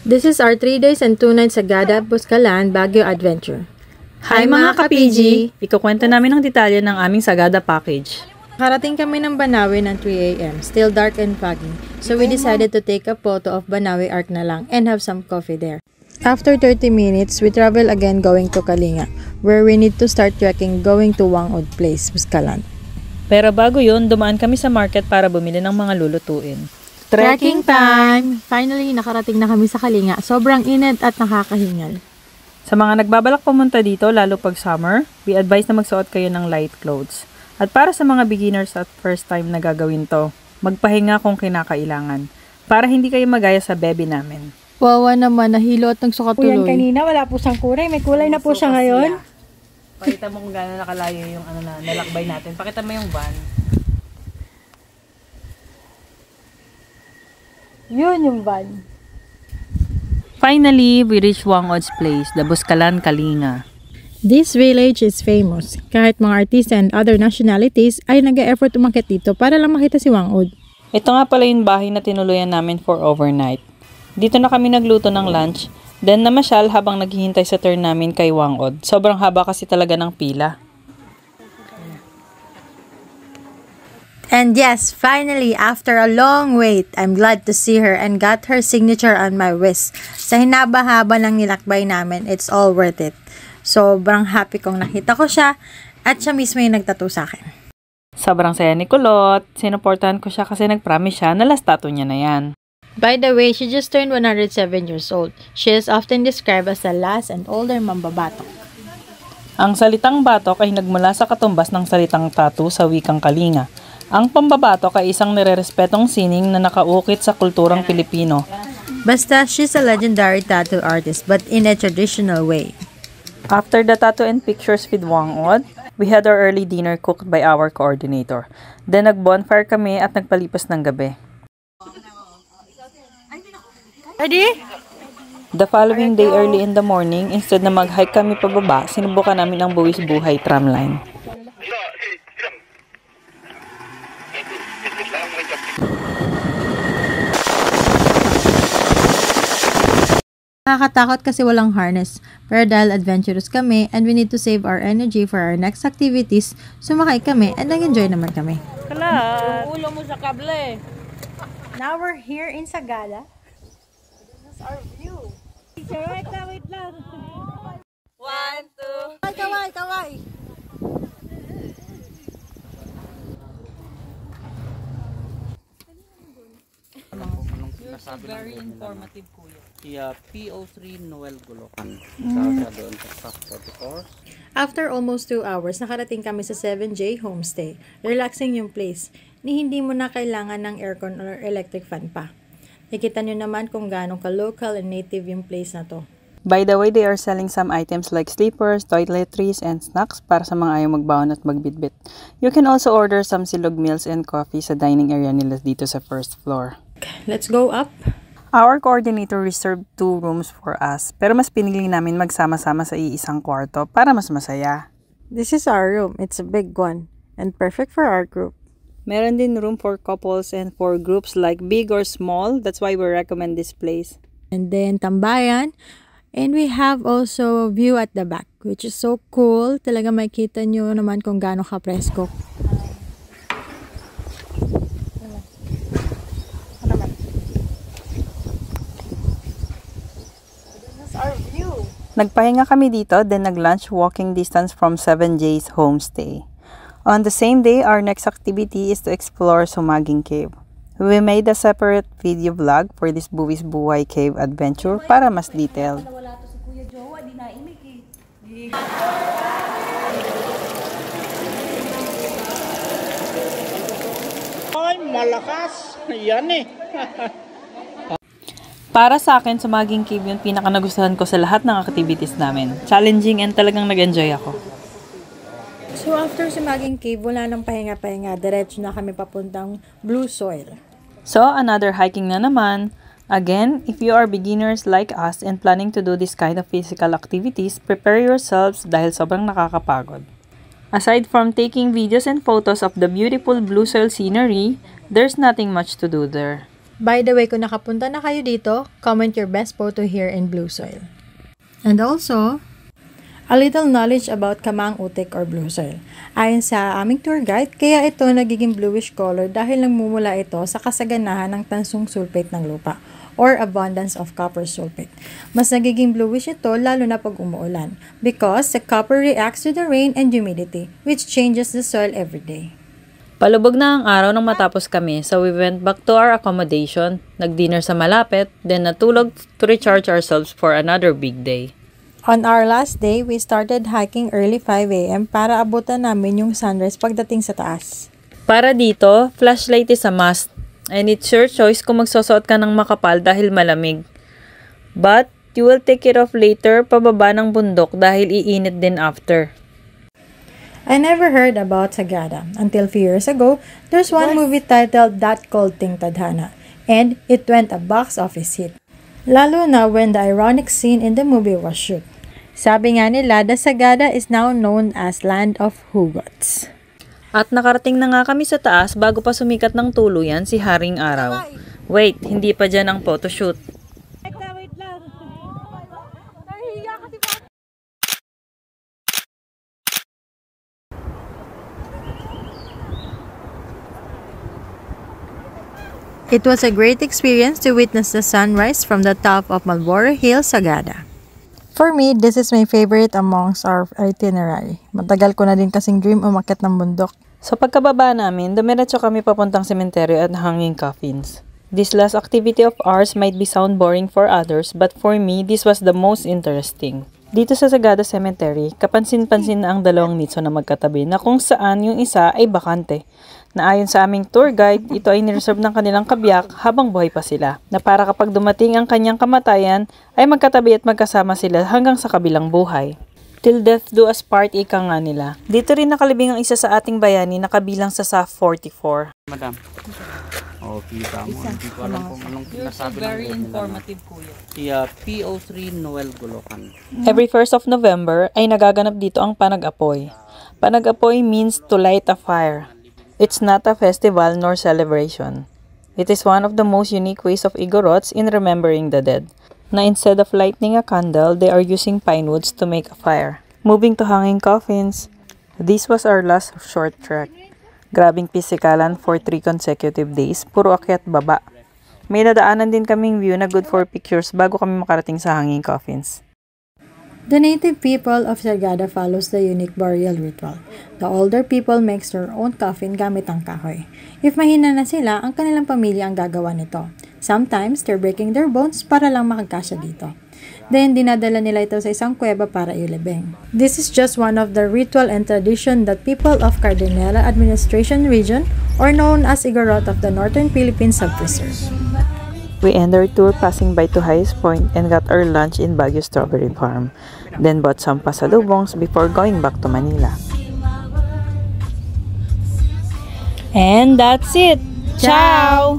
This is our 3 days and 2 nights Sagada, Buscalan, Baguio adventure. Hi mga ka-PG! Ikukwento namin ang detalye ng aming Sagada package. Karating kami ng Banawe ng 3 AM, still dark and foggy. So we decided to take a photo of Banawe Arc na lang and have some coffee there. After 30 minutes, we travel again going to Kalinga, where we need to start trekking going to Wangod Place, Buscalan. Pero bago yun, dumaan kami sa market para bumili ng mga lulutuin. Trekking time! Finally, nakarating na kami sa Kalinga. Sobrang init at nakakahingal. Sa mga nagbabalak pumunta dito, lalo pag summer, we advise na magsuot kayo ng light clothes. At para sa mga beginners at first time na gagawin to, magpahinga kung kinakailangan. Para hindi kayo magaya sa baby namin. Wawa naman, nahilo at nagsuka tuloy. Yan kanina, wala po siyang kulay. May kulay na po siya ngayon. Pakita mo kung gaano nakalayo yung nalakbay natin. Pakita mo yung van. Yun yung van. Finally, we reached Wangod's place, the Buscalan, Kalinga. This village is famous. Kahit mga artista and other nationalities ay nag-e-effort umakyat dito para lang makita si Wangod. Ito nga pala yung bahay na tinuluyan namin for overnight. Dito na kami nagluto ng lunch, then namasyal habang naghihintay sa turn namin kay Wangod. Sobrang haba kasi talaga ng pila. And yes, finally, after a long wait, I'm glad to see her and got her signature on my wrist. Sa hinaba-haba ng nilakbay namin, it's all worth it. Sobrang happy kong nakita ko siya at siya mismo yung nagtattoo sa akin. Sobrang saya ni Kulot. Sinuportahan ko siya kasi nag-promise siya na last tattoo niya na yan. By the way, she just turned 107 years old. She is often described as the last and older mambabatok. Ang salitang batok ay nagmula sa katumbas ng salitang tattoo sa wikang Kalinga. Ang pambabatok ay isang nirerespetong sining na nakaukit sa kulturang Pilipino. Basta, she's a legendary tattoo artist but in a traditional way. After the tattoo and pictures with Wangod, we had our early dinner cooked by our coordinator. Then nag-bonfire kami at nagpalipas ng gabi. Ready? The following day early in the morning, instead na mag-hike kami pababa, sinubukan namin ang Buwis Buhay tramline. Nakakatakot kasi walang harness. Pero dahil adventurous kami and we need to save our energy for our next activities, sumakay kami and nag-enjoy naman kami. Ulo mo sa kable. Now we're here in Sagada. This is our view. Wait lang. 1, 2. Kaway. Very informative, kuya. Yeah, PO3 Noel Gulokan. Doon sa 44. After almost 2 hours, nakarating kami sa 7J Homestay. Relaxing yung place. Ni hindi mo na kailangan ng aircon or electric fan pa. Nakita nyo naman kung gaano ka-local and native yung place na to. By the way, they are selling some items like sleepers, toiletries, and snacks para sa mga ayaw magbaon at magbitbit. You can also order some silog meals and coffee sa dining area nila dito sa first floor. Let's go up. Our coordinator reserved 2 rooms for us, pero mas pinili namin magsama-sama sa iisang kwarto para mas masaya. This is our room. It's a big one and perfect for our group. Meron din room for couples and for groups like big or small. That's why we recommend this place. And then tambayan. And we have also view at the back, which is so cool. Talaga makita nyo naman kung gaano ka-presko. Nagpahinga kami dito, then nag-lunch walking distance from 7J's homestay. On the same day, our next activity is to explore Sumaging Cave. We made a separate video vlog for this Buwis Buhay Cave adventure para mas detailed. Ay, malakas. Yan eh. Para sa akin, Sumaging Cave yung pinaka-nagustuhan ko sa lahat ng activities namin. Challenging and talagang nag-enjoy ako. So after Sumaging Cave, wala nang pahinga-pahinga. Diretso na kami papuntang Blue Soil. So, another hiking na naman. Again, if you are beginners like us and planning to do this kind of physical activities, prepare yourselves dahil sobrang nakakapagod. Aside from taking videos and photos of the beautiful Blue Soil scenery, there's nothing much to do there. By the way, kung nakapunta na kayo dito, comment your best photo here in Blue Soil. And also, a little knowledge about Kamang Utek or Blue Soil. Ayon sa aming tour guide, kaya ito nagiging bluish color dahil nagmumula ito sa kasaganahan ng tansong sulfate ng lupa or abundance of copper sulfate. Mas nagiging bluish ito lalo na pag umuulan because the copper reacts to the rain and humidity which changes the soil every day. Palubog na ang araw nang matapos kami, so we went back to our accommodation, nag-dinner sa malapit, then natulog to recharge ourselves for another big day. On our last day, we started hiking early 5 a.m. para abutan namin yung sunrise pagdating sa taas. Para dito, flashlight is a must, and it's your choice kung magsusuot ka ng makapal dahil malamig. But, you will take it off later pababa ng bundok dahil iinit din after. I never heard about Sagada until few years ago. There's one movie titled That Cold Thing Tadhana, and it went a box office hit. Lalo na when the ironic scene in the movie was shoot. Sabi nga nila, the Sagada is now known as Land of Hugots. At nakarating na nga kami sa taas bago pa sumikat ng tuluyan si Haring Araw. Wait, hindi pa dyan ang photoshoot. Wait lang. Nahihiya ka, diba? It was a great experience to witness the sunrise from the top of Marlborough Hill, Sagada. For me, this is my favorite amongst our itinerary. Matagal ko na din kasing dream umakyat ng bundok. Sa pagkababa namin, dumiretso kami papuntang sementeryo at hanging coffins. This last activity of ours might be sound boring for others, but for me, this was the most interesting. Dito sa Sagada Cemetery, kapansin-pansin na ang dalawang nicho na magkatabi na kung saan yung isa ay bakante. Na ayon sa aming tour guide, ito ay nireserve ng kanilang kabiyak habang buhay pa sila. Na para kapag dumating ang kanyang kamatayan, ay magkatabi at magkasama sila hanggang sa kabilang buhay. Till death do us part, ika nga nila. Dito rin nakalibing ang isa sa ating bayani na kabilang sa SAF 44. Madam. Oh, kita mo. Hindi ko alam kung anong pinasabi ng kuya. Si PO3 Noel Gulokan. Every 1st of November ay nagaganap dito ang Panag-Apoy. Panag-Apoy means to light a fire. It's not a festival nor celebration. It is one of the most unique ways of Igorots in remembering the dead. Na instead of lighting a candle, they are using pine woods to make a fire. Moving to hanging coffins, this was our last short trek. Grabing pisikalan for 3 consecutive days, puro akyat baba. May nadaanan din kaming view na good for pictures bago kami makarating sa hanging coffins. The native people of Sagada follows the unique burial ritual. The older people makes their own coffin gamit ang kahoy. If mahina na sila, ang kanilang pamilya ang gagawa nito. Sometimes, they're breaking their bones para lang makagkasya dito. Then, dinadala nila ito sa isang kuweba para ilibing. This is just one of the ritual and tradition that people of Cardinala Administration Region, or known as Igorot of the Northern Philippines, have preserved. We end our tour passing by to Highest Point and got our lunch in Baguio Strawberry Farm. Then bought some pasalubongs before going back to Manila. And that's it! Ciao!